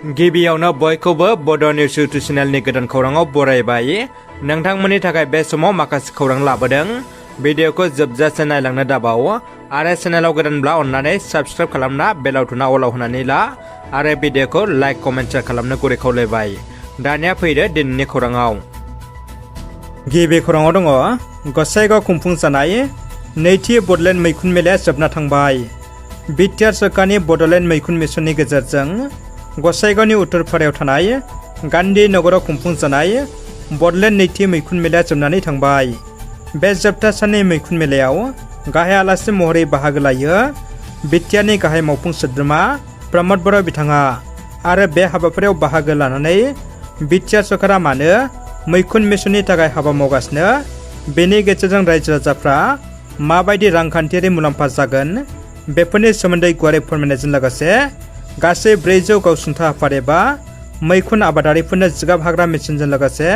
गिबियावनो बयखौबो बड' निउस इउटुब चेनेलनि गोदान खौराङाव बरायबाय। नोंथांमोननि थाखाय बे समाव माखासे खौरां लाबोदों। भिडिअखौ जोबजासे नायलांनो दाबाव आरो चेनेलाव गोदानब्ला अन्नानै साबस्क्राइब खालामना बेल आइकनआ अलाव होनानै ला आरो भिडिअखौ लाइक कमेन्ट शेयार खालामनो गुरै खावलायबाय। दानिया फैदो दिनैनि खौराङाव। गिबि खौराङाव दङ गसाइगाव खुंफुंजानाय नैथि बड'लेण्ड मैखुन मेलाया जोबना थांबाय। बिटिआर सोरखारनि बड'लेण्ड मैखुन मिशननि गेजेरजों गसाइगावनि उत्तरपारायाव थानाय गान्धी नगराव खुंफुंजानाय बड'लेण्ड नैथि मैखुन मेलाया जोबनानै थांबाय। बे जोबथा साननि मैखुन मेलायाव गाहाय आलासि महरै बाहागो लायो बिटिआरनि गाहाय मावफुं सोद्रोमा प्रमद बर' बिथाङा आरो बे हाबाफारियाव बाहागो लानानै बिटिआर सोरखारा मानो मैखुन मिशननि थाखाय हाबा मावगासिनो, बेनि गेजेरजों रायजो राजाफ्रा माबायदि रांखान्थियारि मुलाम्फा जागोन बेफोरनि सोमोन्दै गुवारै फोरमायनायजों लोगोसे गासै 400 गावसुंथा आफाद एबा मैखुन आबादारिफोरनो जिगाब हाग्रा मेसिनजों लोगोसे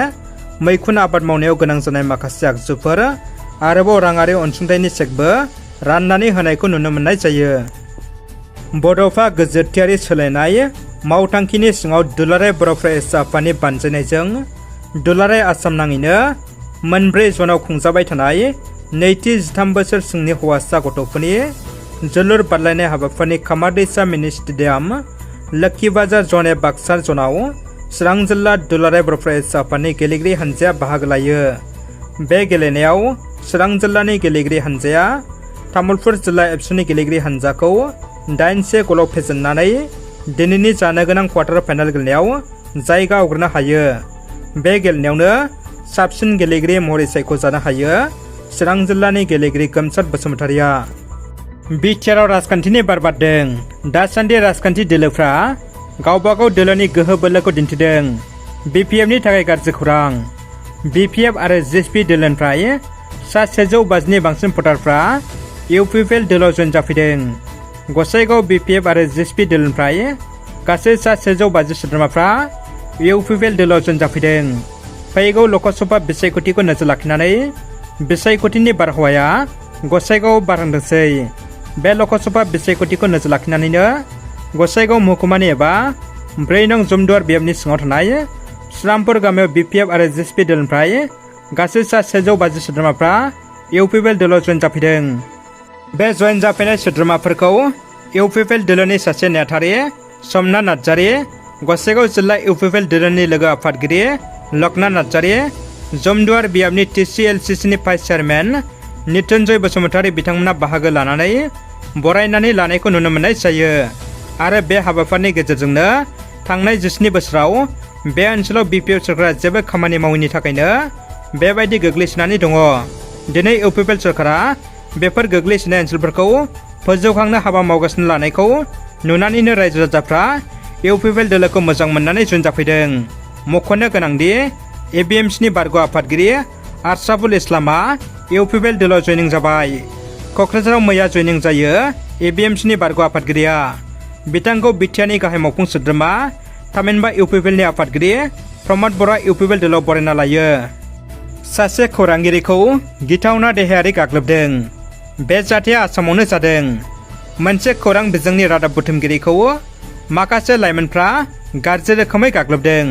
मैखुन आबाद मावनायाव गोनां जानाय माखासे आगजुफोर आरोबाव राङारि अनसुंथाइनि चेकबो राननानै होनायखौ नुनो मोननाय जायो। बड'फा गोजोरथियारि सोलायनाय मावथांखिनि सिङाव दुलाराय बर' फरायसा आफादनि बानजायनायजों दुलाराय आसाम नाङैनो मोनब्रै जनाव खुंजाबाय थानाय नैथि 13 बोसोर सिंनि हौवासा गथ'फोरनि जोलुर बादायलायनाय हाबाफारिनि खामारदैसा मिनि स्टेडियाम लोक्षी बाजार जन ए बाक्सा जनाव चिरां जिल्ला दुलाराय बर' फरायसा आफादनि गेलेगिरि हानजाया बाहागो लायो। बे गेलेनायाव चिरां जिल्लानि गेलेगिरि हानजाया तामुलपुर जिल्ला एबसुनि गेलेगिरि हानजाखौ 8-1 गलाव फेजेननानै दिनैनि जानो गोनां क्वार्टार फाइनाल गेलेनायाव जायगा आवग्रिनो हायो। बे गेलेनायावनो साबसिन गेलेगिरि महरै सायख'जानो हायो चिरां जिल्लानि गेलेगिरि गोमसार बसुमतारिया। बिटिआरआव राजखान्थिनि बार बारदों। दासान्दि राजखान्थि दोलोफ्रा गावबागाव दोलोनि गोहो बोलोखौ दिन्थिदों। बिपिएफनि थाखाय गाज्रि खौरां। बिपिएफ आरो जिएसपि दोलोनिफ्राय सा 150नि बांसिन भटारफ्रा इउपिपिएल दोलोआव जइन जाफैदों। गसाइगाव बिपिएफ आरो जिएसपि दोलोनिफ्राय गासै सा 150 सोद्रोमाफ्रा इउपिपिएल दोलोआव जइन जाफैदों। फैगौ लकसभा बिसायख'थिखौ नोजोर लाखिनानै बिसायख'थिनि बारहावाया गसाइगावआव बारहांदोंसै। बे लकसभा बिसायख'थिखौ नोजोर लाखिनानैनो गसाइगाव महकुमानि एबा 4 नं जमदुवार बियाबनि सिङाव थानाय श्रामपुर गामियाव बिपिएफ आरो जिएसपि दोलोनिफ्राय गासै सा 150 सोद्रोमाफ्रा इउपिपिएल दोलोआव जइन जाफैदों। बे जइन जाफैनाय सोद्रोमाफोरखौ इउपिपिएल दोलोनि सासे नेहाथारि समना नार्जारि, गसाइगाव जिल्ला इउपिपिएल दोलोनि लोगो आफादगिरि लक्ष्मण नार्जारि, जमदुवार बियाबनि टिसिएलसिसिनि भाइस चेयारमेन नितुन्जय बसुमतारि बिथांमोना बाहागो लानानै बरायनानै लानायखौ नुनो मोननाय जायो। आरो बे हाबाफारिनि गेजेरजोंनो थांनाय 17 बोसोराव बे ओनसोलाव बिपिएफ सोरखारा जेबो खामानि मावैनि थाखायनो बेबायदि गोग्लैसोनानै दङ। दिनै इउपिपिएल सोरखारा बेफोर गोग्लैसोनाय ओनसोलफोरखौ फोजौखांनो हाबा मावगासिनो लानायखौ नुनानैनो रायजो राजाफ्रा इउपिपिएल दोलोखौ मोजां मोननानै जइन जाफैदों। मख'नो गोनांदि एबिएमसिनि बारग' आफादगिरि आशराफुल इस्लामआ इउपिपिएल दोलोआव जइनिं जाबाय। क'क्राझाराव मैया जइनिं जायो एबिएमसिनि बारग' आफादगिरिया। बिथांखौ बिटिआरनि गाहाय मावफुं सोद्रोमा थामहिनबा इउपिपिएलनि आफादगिरि प्रमद बर'आ इउपिपिएल दोलोआव बरायना लायो। सासे खौरांगिरिखौ गिथावना देहायारि गाग्लोबदों। बे जाथाया आसामावनो जादों। मोनसे खौरां बिजोंनि रादाब बुथुमगिरिखौ माखासे लाइमोनफ्रा गाज्रि रोखोमै गाग्लोबदों।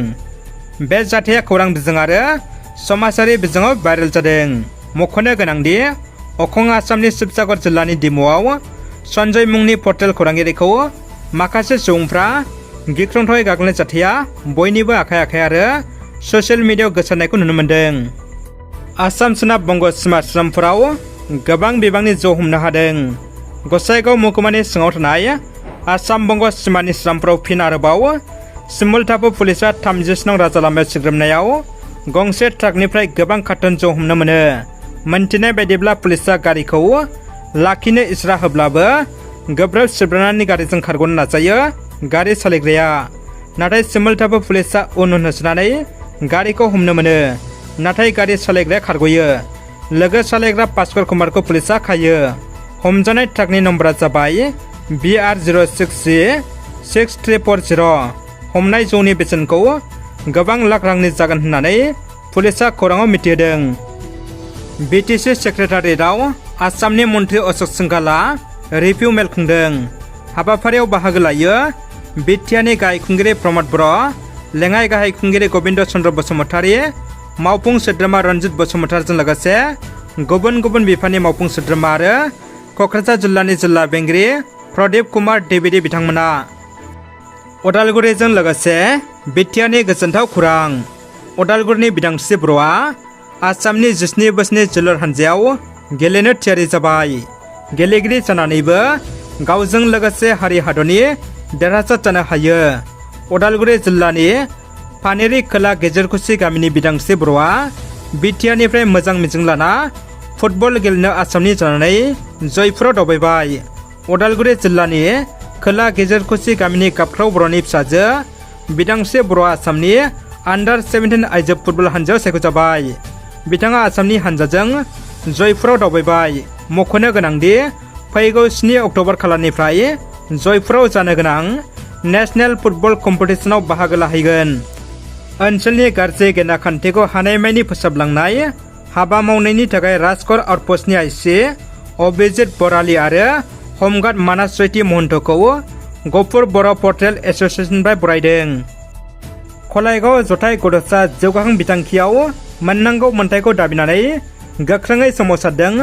बे जाथाया खौरां बिजों आरो समाजारि बिजोङाव भाइरेल जादों। मख'नो गोनांदि अखं आसामनि शिबसागर जिल्लानि डिमुआव सन्जय मुंनि पर्टेल खौरांगिरिखौ माखासे सुबुंफ्रा गिख्रंथावै गाग्लोबनाय जाथाया बयनिबो आखाइ आरो ससियेल मिडियायाव गोसारनायखौ नुनो मोन्दों। आसाम सोनाब बंग सिमा स्रामपुराव गोबां बिबांनि जौ हमनो हादों। गसाइगाव महकुमानि सिङाव थानाय आसाम बंग सिमानि स्रामपुराव फिन आरोबाव सिमुलटापु पुलिसा 30 नं राजा लामायाव सिग्रोमनायाव गंसे ट्राकनिफ्राय गोबां कार्टन जौ हमनो मोनो। मोनथिनाय बायदिब्ला पुलिसा गारिखौ लाखिनो इसारा होब्लाबो गोब्राब सिब्रानानै गारिजों खारग'नो नाजायो गारि सालायग्राया। नाथाय सिमुलटापु पुलिसा उन होसोनानै गारिखौ हमनो मोनो। नाथाय गारि सालायग्राया खारग'यो। लोगो सालायग्रा भास्कर कुमारखौ पुलिसा खायो। हमजानाय ट्राकनि नम्बरा जाबाय BR06G6340। हमनाय जौनि बेसेनखौ गोबां लाख रांनि जागोन होननानै पुलिसा खौराङाव मिथिहोदों। बिटिसि सेक्रेटारियेटआव आसामनि मन्त्रि अशोक सिंघालआ रिभिउ मेल खुंदों। हाबाफारियाव बाहागो लायो बिटियारनि गाहाय खुंगिरि प्रमद बर', लेङाइ गाहाय खुंगिरि गबिन्द चन्द्र बसुमतारी, मावफुं सोद्रोमा रन्जित बसुमतारीजों लोगोसे गुबुन गुबुन बिफाननि मावफुं सोद्रोमा आरो क'क्राझार जिल्लानि जिल्ला बेंगिरि प्रदीप कुमार देबिदि बिथांमोना। उदालगुरिजों लोगोसे बिटिआरनि गोजोनथाव खौरां। उदालगुरिनि बिदांस्रि बर'आ आसामनि 17 बोसोरनि जोलुर हानजायाव गेलेनो थियारि जाबाय। गेलेगिरि जानानैबो गावजों लोगोसे हारि हादरनि देरहासार जानो हायो। उदालगुरि जिल्लानि पानेरि खोला गेजेरकुसि गामिनि बिदांस्रि बर'आ बिटिआरनिफ्राय मोजां मिजिं लाना फुटबल गेलेनो आसामनि जानानै जयपुराव दावबायबाय। उदालगुरि जिल्लानि खोला गेजेरकुसि गामिनि गाबख्राव बर'नि फिसाजो बिदांस्रि बर'आ आसामनि आन्डार 17 आइजो फुटबल हानजायाव सायख'जाबाय। बिथाङा आसामनि हानजाजों जयपुराव दावबायबाय। मख'नो गोनांदि फैगौ 7 अक्ट'बर खालारनिफ्राय जयपुराव जानो गोनां नेशनेल फुटबल कम्पिटिशनाव बाहागो लाहैगोन। ओनसोलनि गाज्रि गेना खान्थिखौ हानायमानि फोसाबलांनाय हाबा मावनायनि थाखाय राजकर आउटपस्टनि आइसि अभिजित बराली आरो हमगार्ड मानास जयति महन्तखौ गफुर बर' पर्टेल एस'सियेसननिफ्राय बरायदों। खलायगाव जथाय गथ'सा जौगाखां बिथांखियाव मोननांगौ मोन्थाइखौ दाबिनानै गोख्रोङै सोमावसारदों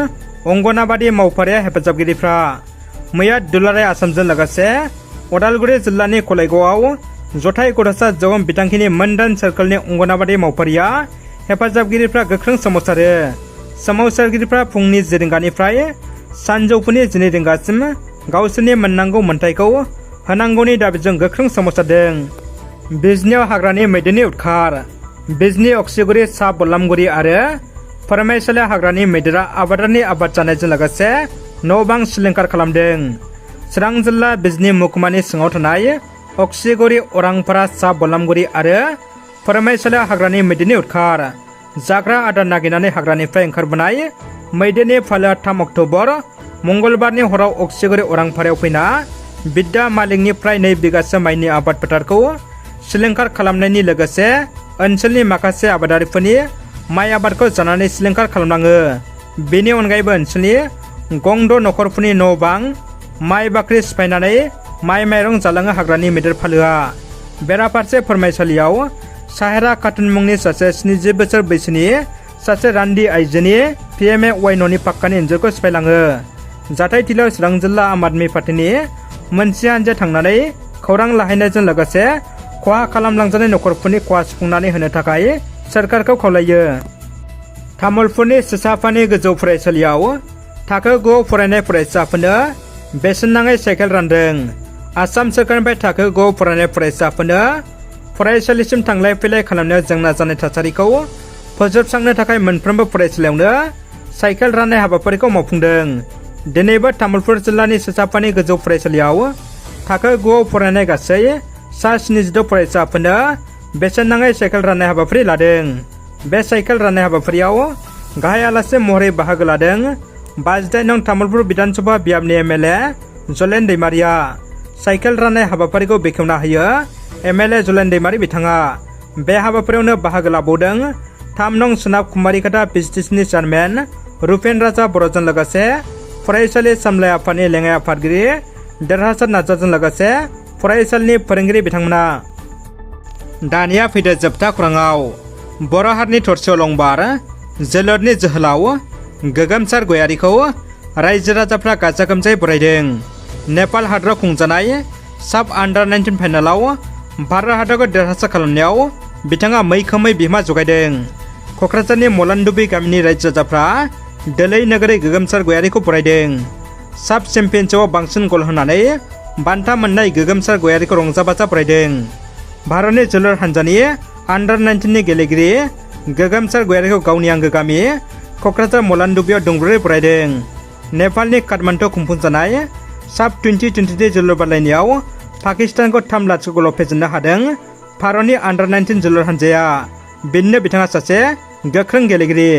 अंगनाबादि मावफारिया हेफाजाबगिरिफ्रा। मैया दुलाराय आसामजों लोगोसे उदालगुरि जिल्लानि खलायगावआव जथाय गथ'सा जौगाखां बिथांखिनि मोनदाइन सार्कलनि अंगनाबादि मावफारिया हेफाजाबगिरिफ्रा गोख्रों सोमावसारो। सोमावसारगिरिफ्रा फुंनि 10 रिंगानिफ्राय सानजौफुनि 12 रिंगासिम गावसोरनि मोननांगौ मोन्थाइखौ होनांगौनि दाबिजों गोख्रों सोमावसारदों। बिजनियाव हाग्रानि मैदेरनि उदखार। बिजनि अक्सिगुरि सा बलामगुरि आरो फरायसालि हाग्रानि मैदेरा आबादारिनि आबाद जानायजों लोगोसे न' बां सिलिंखार खालामदों। चिरां जिल्ला बिजनि महकुमानि सिङाव थानाय अक्सिगुरि अरांपारा सा बलामगुरि आरो फरायसालि हाग्रानि मैदेरनि उदखार। जाग्रा आदार नागिरनानै हाग्रानिफ्राय ओंखारबोनाय मैदेरनि फालोआ 3 अक्ट'बर मंगलबारनि हराव अक्सिगुरि अरांपारायाव फैना बिद्या मालिकनि फ्राय 2 बिगासो माइनि आबाद फोथारखौ सिलिंखार खालामनायनि लोगोसे ओनसोलनि माखासे आबादारिफोरनि माइ आबादखौ जानानै सिलिंखार खालामलाङो। बेनि अनगायैबो ओनसोलनि गंद' नखरफोरनि न' बां माइ बाख्रि सिफायनानै माइ माइरं जालाङो हाग्रानि मैदेर फालोआ। बेराफारसे फरायसालियाव साहेरा खातुन मुंनि सासे 70 बोसोर बैसोनि सासे रान्दि आइजोनि PMAY न'नि पाक्कानि इन्जुरखौ सिफायलाङो। जाथाय थिलियाव चिरां जिल्ला आम आदमि पार्टीनि मोनसे हानजाया थांनानै खौरां लाहैनायजों लोगोसे खहा खालामलांजानाय नखरफोरनि खहा सुफुंनानै होनो थाखाय सोरखारखौ खावलायो। तामुलपुरनि सिसाफानि गोजौ फरायसालियाव थाखो 9 आव फरायनाय फरायसाफोरनो बेसेन नाङै साइकेल रानदों। आसाम सोरखारनिफ्राय थाखो 9 आव फरायनाय फरायसाफोरनो फरायसालिसिम थांलाय फैलाय खालामनायाव जेंना जानाय थासारिखौ फोजोबस्रांनो थाखाय मोनफ्रोमबो फरायसालियावनो साइकेल राननाय हाबाफारिखौ मावफुंदों। दिनैबो तामुलपुर जिल्लानि सिसाफानि गोजौ फरायसालियाव थाखो 9 आव फरायनाय गासै सा 76 फरायसाफोरनो बेसेन नाङै साइकेल राननाय हाबाफारि लादों। बे साइकेल राननाय हाबाफारियाव गाहाय आलासि महरै बाहागो लादों 52 नं तामुलपुर बिधानसभा बियाबनि MLA जलेन दैमारिया। साइकेल राननाय हाबाफारिखौ बेखेवना होयो MLA जलेन दैमारि बिथाङा। बे हाबाफारियावनो बाहागो लाबावदों 3 नं सोनाब कुमारिकाटा PCTCनि चेयारमेन रुपेन राजा बर'जों लोगोसे फरायसालि सामलाय आफादनि लेङाइ आफादगिरि देरहासार नार्जारजों लोगोसे फरायसालिनि फोरोंगिरि बिथांमोना। दानिया फैदो जोबथा खौराङाव। बर' हारिनि थरसे अलंबार जोलुरनि जोहोलाव गोगोमसार गयारीखौ रायजो राजाफ्रा गाजा गोमजायै बरायदों। नेपाल हादराव खुंजानाय साब आन्डार 19 फाइनालाव भारत हादरखौ देरहासार खालामनायाव बिथाङा मैखोमै बिहोमा जगायदों। क'क्राझारनि मलानदुबि गामिनि रायजो राजाफ्रा दोलै नोगोरै गोगोमसार गयारीखौ बरायदों। साब चेम्पियनशिपआव बांसिन गल होनानै बान्था मोननाय गोगोमसार गयारीखौ रंजा बाजा बरायदों। भारतनि जोलुर हानजानि आन्डार 19नि गेलेगिरि गोगोमसार गयारीखौ गावनि आंगो गामि क'क्राझार मलानदुबियाव दुंब्रुरै बरायदों। नेपालनि काठमान्डुआव खुंफुंजानाय साब 2023 जोलुर बादायनायाव पाकिस्तानखौ 3-0 गलाव फेजेननो हादों भारतनि आन्डार 19 जोलुर हानजाया। बेनिनो बिथाङा सासे गोख्रों गेलेगिरि।